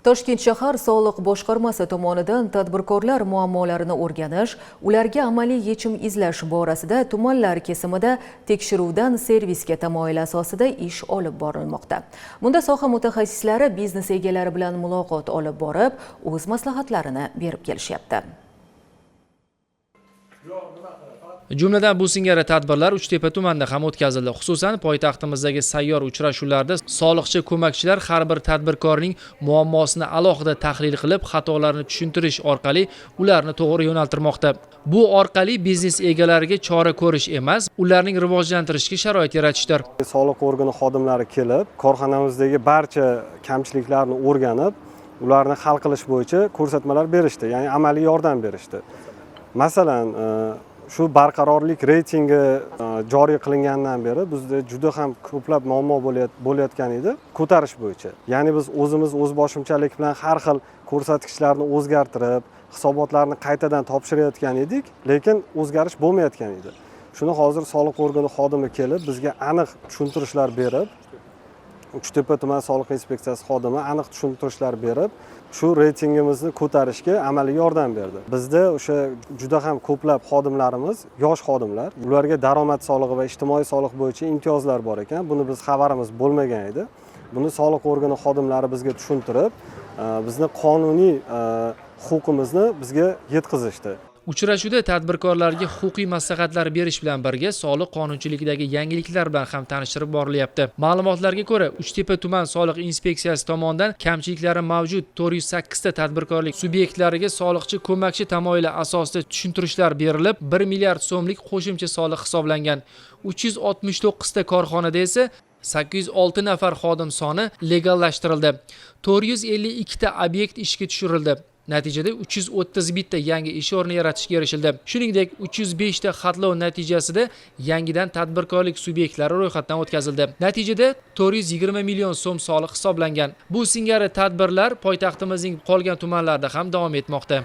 Toshkent shahar soliq boshqarmasi tomonidan tadbirkorlar muammolarini o'rganish, ularga amaliy yechim izlash borasida tumanlar kesimida tekshiruvdan servisga tamoyil asosida ish olib borilmoqda. Bunda soha mutaxassislari biznes egalari bilan muloqot olib borib, o'z maslahatlarini berib kelishyapti. Jumladan bu singari tadbirlar Uchtepa tumanida ham o'tkazildi. Xususan, poytaxtimizdagi sayyor uchrashuvlarda soliqchi ko'makchilar har bir tadbirkorning muammosini alohida tahlil qilib, xatolarni tushuntirish orqali ularni to'g'ri yo'naltirmoqda. Bu orqali biznes egalariga chora ko'rish emas, ularning rivojlantirishga sharoit yaratishdir. Soliq organi xodimlari kelib, korxonamizdagi barcha kamchiliklarni o'rganib, ularni hal qilish bo'yicha ko'rsatmalar berishdi, ya'ni amaliy yordam berishdi. Masalan, shu barqarorlik reytingi joriy qilingandan beri bizda juda ham ko'plab muammo bo'layotgan edi ko'tarish bo'yicha. Ya'ni biz o'zimiz o'z boshimchalik bilan har xil ko'rsatkichlarni o'zgartirib, hisobotlarni qaytadan topshirayotgan edik, lekin o'zgarish bo'lmayotgan edi. Shuni hozir soliq organi xodimi kelib, bizga aniq tushuntirishlar berib, Uchtepa tuman soliq inspeksiyasi xodimi aniq tushuntirishlar berib, shu reytingimizni ko'tarishga amaliy yordam berdi. Bizda o'sha juda ham ko'plab xodimlarimiz, yosh xodimlar, ularga daromad solig'i va ijtimoiy soliq bo'yicha imtiyozlar bor ekan. Buni biz xabarimiz bo'lmagan edi. Buni soliq organi xodimlari bizga tushuntirib, bizni qonuniy huquqimizni bizga yetkazishdi. Uchrashuvda tadbirkorlarga huquqiy maslahatlar berish bilan birga soliq qonunchiligidagi yangiliklar bilan ham tanishtirib borilyapti. Ma'lumotlarga ko'ra, Uchtepa tuman soliq inspeksiyasi tomonidan kamchiliklari mavjud 408 ta tadbirkorlik subyektlariga soliqchi ko'makchi tamoyili asosida tushuntirishlar berilib, 1 milliard so'mlik qo'shimcha soliq hisoblangan. 369 ta korxonada esa 806 nafar xodim soni legallashtirildi. 452 ta obyekt ishga tushirildi. Natijada 331 ta yangi ish o'rni yaratishga erishildi. Shuningdek, 305 ta xatlov natijasida yangidan tadbirkorlik subyektlari ro'yxatdan o'tkazildi. Natijada 420 million so'm soliq hisoblangan. Bu singari tadbirlar poytaxtimizning qolgan tumanlarida ham davom etmoqda.